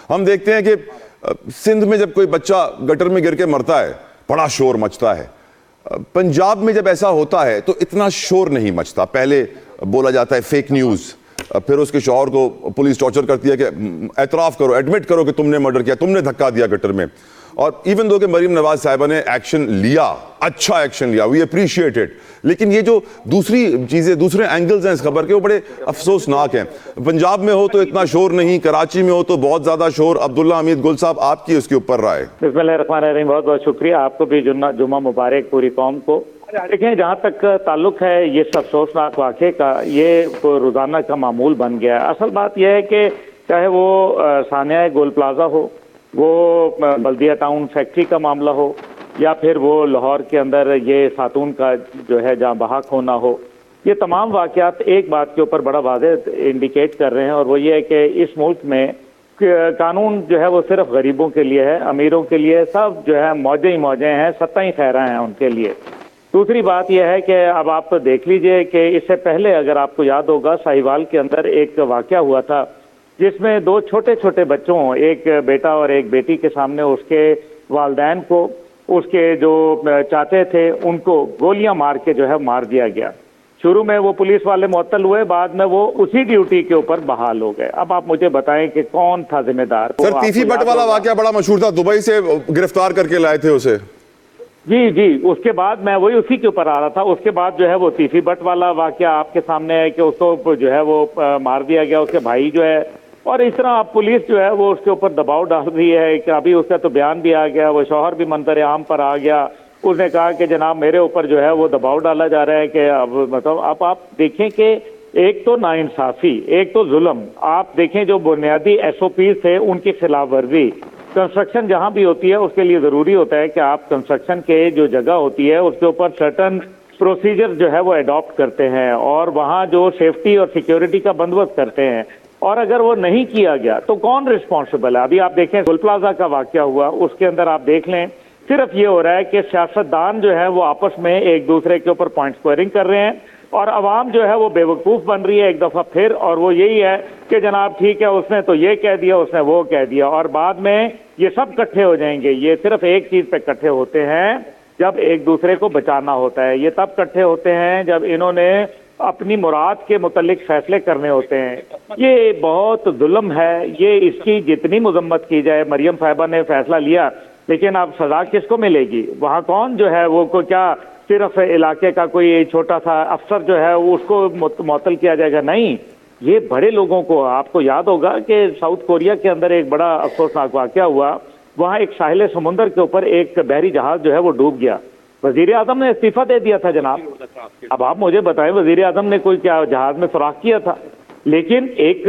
हम देखते हैं कि सिंध में जब कोई बच्चा गटर में गिर के मरता है बड़ा शोर मचता है। पंजाब में जब ऐसा होता है तो इतना शोर नहीं मचता। पहले बोला जाता है फेक न्यूज़, फिर उसके शौहर को पुलिस टॉर्चर करती है कि एतराफ़ करो, एडमिट करो कि तुमने मर्डर किया, तुमने धक्का दिया गटर में। और इवन दो कि मरीम नवाज साहिबा ने एक्शन लिया, अच्छा एक्शन लिया, वी अप्रिशिएट इट, लेकिन ये जो दूसरी चीज़ें, दूसरे एंगल्स हैं इस खबर के, वो बड़े अफसोसनाक हैं। पंजाब में हो तो इतना शोर नहीं, कराची में हो तो बहुत ज़्यादा शोर। अब्दुल्ला हमीद गुल साहब, आपकी उसके ऊपर राय। बिस्मिल्लाहिर्रहमानिर्रहीम, बहुत बहुत शुक्रिया। आपको भी जुम्मा मुबारक पूरी कौम को। देखें, जहाँ तक ताल्लुक है ये अफसोसनाक वाक़े का, ये रोज़ाना का मामूल बन गया है। असल बात यह है कि चाहे वो सानिया गोल प्लाजा हो, वो बल्दिया टाउन फैक्ट्री का मामला हो, या फिर वो लाहौर के अंदर ये खातून का जो है जहाँ बहाक होना हो, ये तमाम वाक़यात एक बात के ऊपर बड़ा वाज़ेह इंडिकेट कर रहे हैं, और वो ये है कि इस मुल्क में कानून जो है वो सिर्फ गरीबों के लिए है, अमीरों के लिए सब जो है मौजें ही मौजें हैं, सत्ता ही खैरा हैं उनके लिए। दूसरी बात यह है कि अब आप देख लीजिए कि इससे पहले अगर आपको याद होगा, साहिवाल के अंदर एक वाक़या हुआ था जिसमें दो छोटे छोटे बच्चों, एक बेटा और एक बेटी के सामने उसके वालिदैन को, उसके जो चाचे थे उनको गोलियां मार के जो है मार दिया गया। शुरू में वो पुलिस वाले मुअत्तल हुए, बाद में वो उसी ड्यूटी के ऊपर बहाल हो गए। अब आप मुझे बताएं कि कौन था जिम्मेदार? सर, तीफी बट वाला वाक़या बड़ा मशहूर था, दुबई से गिरफ्तार करके लाए थे उसे। जी जी, उसके बाद मैं वही उसी के ऊपर आ रहा था। उसके बाद जो है वो तीफी बट वाला वाक़या आपके सामने है कि उसको जो है वो मार दिया गया, उसके भाई जो है। और इस तरह अब पुलिस जो है वो उसके ऊपर दबाव डाल रही है कि अभी उसका तो बयान भी आ गया, वो शौहर भी मंजर आम पर आ गया। उसने कहा कि जनाब मेरे ऊपर जो है वो दबाव डाला जा रहा है कि अब मतलब अब आप देखें कि एक तो नाइंसाफ़ी, एक तो जुल्म। आप देखें जो बुनियादी SOPs थे उनकी खिलाफ वर्जी। कंस्ट्रक्शन जहाँ भी होती है उसके लिए ज़रूरी होता है कि आप कंस्ट्रक्शन के जो जगह होती है उसके ऊपर सर्टन प्रोसीजर जो है वो अडॉप्ट करते हैं, और वहाँ जो सेफ्टी और सिक्योरिटी का बंदोबस्त करते हैं। और अगर वो नहीं किया गया तो कौन रिस्पॉन्सिबल है? अभी आप देखें गोल प्लाजा का वाक़या हुआ, उसके अंदर आप देख लें सिर्फ ये हो रहा है कि सियासतदान जो है वो आपस में एक दूसरे के ऊपर पॉइंट स्क्वायरिंग कर रहे हैं, और अवाम जो है वो बेवकूफ़ बन रही है एक दफ़ा फिर। और वो यही है कि जनाब ठीक है, उसने तो ये कह दिया, उसने वो कह दिया, और बाद में ये सब इकट्ठे हो जाएंगे। ये सिर्फ एक चीज़ पे इकट्ठे होते हैं जब एक दूसरे को बचाना होता है। ये तब इकट्ठे होते हैं जब इन्होंने अपनी मुराद के मुतालिक फैसले करने होते हैं। ये बहुत जुल्म है, ये इसकी जितनी मजम्मत की जाए। मरियम साहिबा ने फैसला लिया, लेकिन अब सजा किसको मिलेगी? वहाँ कौन जो है वो को क्या सिर्फ इलाके का कोई छोटा सा अफसर जो है उसको मुअत्तल किया जाएगा? नहीं, ये बड़े लोगों को। आपको याद होगा कि साउथ कोरिया के अंदर एक बड़ा अफसोसनाक वाक़या हुआ, वहाँ एक साहिल समुंदर के ऊपर एक बहरी जहाज जो है वो डूब गया। वजीर आजम ने इस्तीफा दे दिया था जनाब। अब आप मुझे बताएं, वजीर आजम ने कोई क्या जहाज में सुराख किया था? लेकिन एक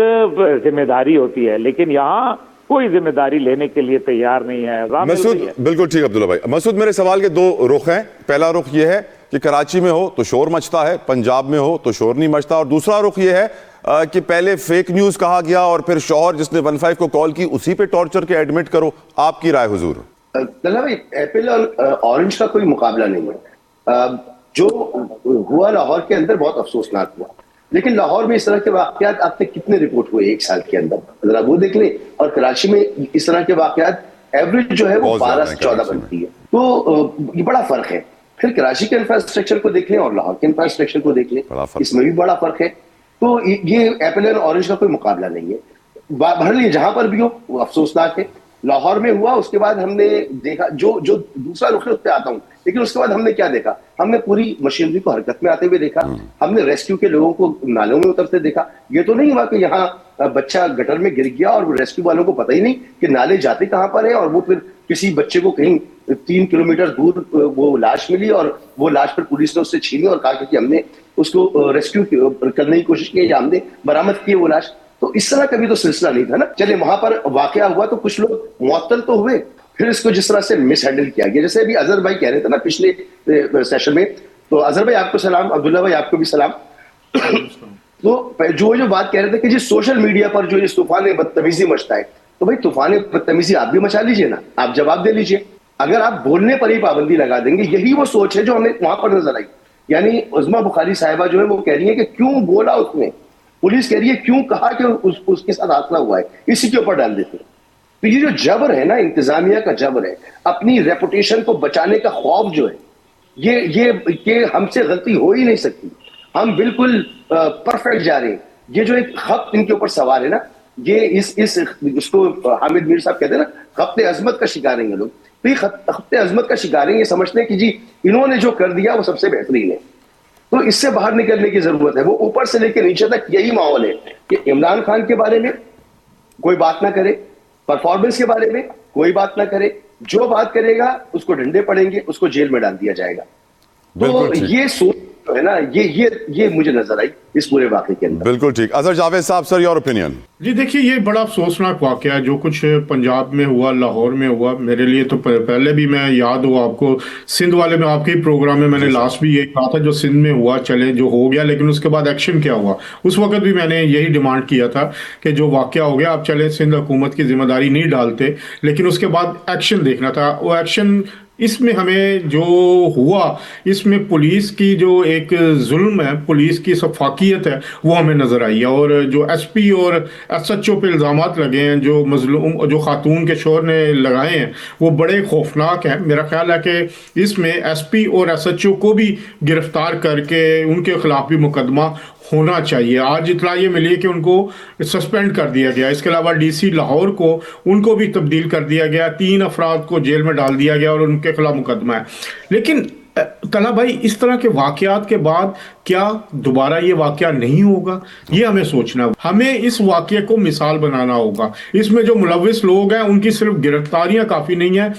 जिम्मेदारी होती है, लेकिन यहाँ कोई जिम्मेदारी लेने के लिए तैयार नहीं है। मसूद, बिल्कुल ठीक अब्दुल्ला भाई। मसूद, मेरे सवाल के दो रुख हैं। पहला रुख ये है कि कराची में हो तो शोर मचता है, पंजाब में हो तो शोर नहीं मचता, और दूसरा रुख ये है कि पहले फेक न्यूज़ कहा गया और फिर शौहर जिसने 15 को कॉल की उसी पे टॉर्चर के एडमिट करो। आपकी राय हुजूर? भाई, एप्पल और ऑरेंज का कोई मुकाबला नहीं है। जो हुआ लाहौर के अंदर बहुत अफसोसनाक हुआ, लेकिन लाहौर में इस तरह के वाकयात आपने कितने रिपोर्ट हुए एक साल के अंदर, जरा वो देख लें। और कराची में इस तरह के वाकयात एवरेज जो है वो 12 से 14 बनती है, तो ये बड़ा फर्क है। फिर कराची के इंफ्रास्ट्रक्चर को देख लें और लाहौर के इंफ्रास्ट्रक्चर को देख लें, इसमें भी बड़ा फर्क है। तो ये एप्पल और ऑरेंज का कोई मुकाबला नहीं है। बहरहाल जहां पर भी हो वो अफसोसनाक है। लाहौर में हुआ, उसके बाद हमने देखा जो दूसरा रुख है उस पर आता हूँ, लेकिन उसके बाद हमने क्या देखा? हमने पूरी मशीनरी को हरकत में आते हुए देखा, हमने रेस्क्यू के लोगों को नालों में उतरते देखा। ये तो नहीं हुआ कि यहाँ बच्चा गटर में गिर गया और रेस्क्यू वालों को पता ही नहीं कि नाले जाते कहाँ पर है, और वो फिर किसी बच्चे को कहीं 3 किलोमीटर दूर वो लाश मिली, और वो लाश पर पुलिस ने उससे छीनी और कहा कि हमने उसको रेस्क्यू करने की कोशिश की या हमने बरामद की वो लाश। तो इस तरह कभी तो सिलसिला नहीं था ना। चले वहां पर वाकया हुआ तो कुछ लोग मुअत्तल तो हुए, फिर इसको जिस तरह से मिस हैंडल किया गया, जैसे अभी अजहर भाई कह रहे थे ना पिछले सेशन में, तो अजहर भाई आपको सलाम, अब्दुल्ला भाई आपको भी सलाम। तो जो बात कह रहे थे कि जी सोशल मीडिया पर जो इस तूफान बदतमीजी मचता है, तो भाई तूफान बदतमीजी आप भी मचा लीजिए ना, आप जवाब दे लीजिए। अगर आप बोलने पर ही पाबंदी लगा देंगे, यही वो सोच है जो हमें वहां पर नजर आई। यानी उज़्मा बुखारी साहिबा जो है वो कह रही है कि क्यों बोला उसने, पुलिस कह रही है क्यों कहा कि उसके साथ हादसा हुआ है, इसी के ऊपर डाल देते हैं। तो ये जो जबर है ना, इंतजामिया का जबर है, अपनी रेपुटेशन को बचाने का खौफ जो है, ये हमसे गलती हो ही नहीं सकती। हम बिल्कुल परफेक्ट जा रहे हैं। ये जो एक खप्त इनके ऊपर सवार है ना, ये इसको हामिद मीर साहब कहते हैं ना, खप्ते अजमत का शिकार हैं ये लोग। तो ये खप्ते अजमत का शिकार हैं, ये समझते हैं कि जी इन्होंने जो कर दिया वो सबसे बेहतरीन है। तो इससे बाहर निकलने की जरूरत है। वो ऊपर से लेकर नीचे तक यही माहौल है कि इमरान खान के बारे में कोई बात ना करे, परफॉर्मेंस के बारे में कोई बात ना करे, जो बात करेगा उसको डंडे पड़ेंगे, उसको जेल में डाल दिया जाएगा। बिल्कुल तो ठीक। ये सोच जो है ना, ये मुझे नजर आई इस पूरे वाकये के अंदर। बिल्कुल ठीक। अजहर जावेद साहब, सर योर ओपिनियन। जी देखिए, ये बड़ा अफसोसनाक वाकया है जो कुछ पंजाब में हुआ, लाहौर में हुआ। मेरे लिए तो पहले भी, मैं याद हो आपको, सिंध वाले में आपके ही प्रोग्राम में मैंने लास्ट भी ये कहा था जो सिंध में हुआ चले, जो हो गया, लेकिन उसके बाद एक्शन क्या हुआ। उस वक्त भी मैंने यही डिमांड किया था कि जो वाकया हो गया, आप चले सिंध हुकूमत की जिम्मेदारी नहीं डालते, लेकिन उसके बाद एक्शन देखना था। वो एक्शन इसमें हमें जो हुआ, इसमें पुलिस की जो एक जुल्म है, पुलिस की सफाकियत है, वो हमें नजर आई है। और जो एसपी और एसएचओ पे इल्जामात लगे हैं, जो मजलूम, जो खातून के शोहर ने लगाए हैं, वो बड़े खौफनाक हैं। मेरा ख्याल है कि इसमें एसपी और एसएचओ को भी गिरफ्तार करके उनके खिलाफ भी मुकदमा होना चाहिए। आज इतला ये मिली है कि उनको सस्पेंड कर दिया गया। इसके अलावा डीसी लाहौर को, उनको भी तब्दील कर दिया गया। 3 अफराद को जेल में डाल दिया गया और उनके खिलाफ मुकदमा है। लेकिन तला भाई, इस तरह के वाकयात के बाद क्या दोबारा ये वाकया नहीं होगा, ये हमें सोचना है। हमें इस वाकये को मिसाल बनाना होगा। इसमें जो मुलविस लोग हैं उनकी सिर्फ गिरफ्तारियां काफ़ी नहीं है,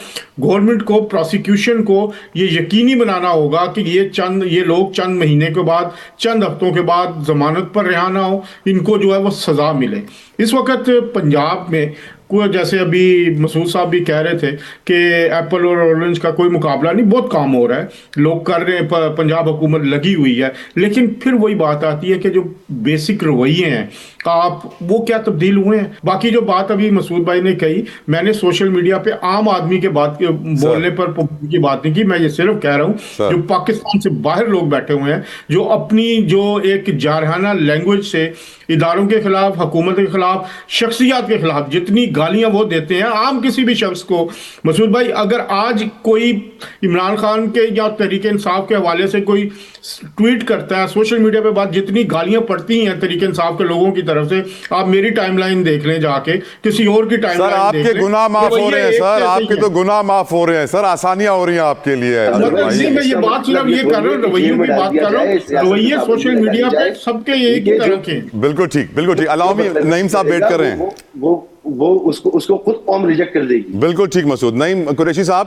गवर्नमेंट को, प्रोसिक्यूशन को ये यकीनी बनाना होगा कि ये लोग चंद महीने के बाद, चंद हफ्तों के बाद जमानत पर रिहा ना हो, इनको जो है वो सज़ा मिले। इस वक्त पंजाब में कोई, जैसे अभी मसूद साहब भी कह रहे थे कि एप्पल और ऑरेंज का कोई मुकाबला नहीं, बहुत काम हो रहा है, लोग कर रहे हैं, पंजाब हुकूमत लगी हुई है। लेकिन फिर वही बात आती है कि जो बेसिक रवैये हैं आप, वो क्या तब्दील हुए हैं। बाकी जो बात अभी मसूद भाई ने कही, मैंने सोशल मीडिया पे आम आदमी के बात बोलने पर की बात नहीं की। मैं ये सिर्फ कह रहा हूँ जो पाकिस्तान से बाहर लोग बैठे हुए हैं, जो अपनी जो एक जारहाना लैंग्वेज से इदारों के खिलाफ, हुकूमत के खिलाफ, शख्सियात के खिलाफ जितनी गालियां वो देते हैं आम किसी भी शख्स को। मसूद भाई, अगर आज कोई इमरान खान के या तहरीक इंसाफ के हवाले से कोई ट्वीट करता है सोशल मीडिया पे, बात जितनी गालियां पड़ती हैं तहरीक इंसाफ के लोगों की तरफ से, आप मेरी टाइमलाइन देख लें जाके, किसी और की टाइमलाइन देख लें। सर, आपके गुनाह माफ हो रहे हैं सर, आपके तो गुनाह माफ हो रहे हैं सर, आसानियां हो रही हैं आपके लिए। मैं ये बात सिर्फ ये कर रहा हूँ, रवैयों की बात कर रहा हूँ। रवैये सोशल मीडिया पे सबके एक ही तरह के। बिल्कुल ठीक, बिल्कुल ठीक। अलाउ मी, नईम साहब वेट कर रहे हैं। वो उसको खुद कौम रिजेक्ट कर देगी। बिल्कुल ठीक मसूद। नईम कुरैशी साहब,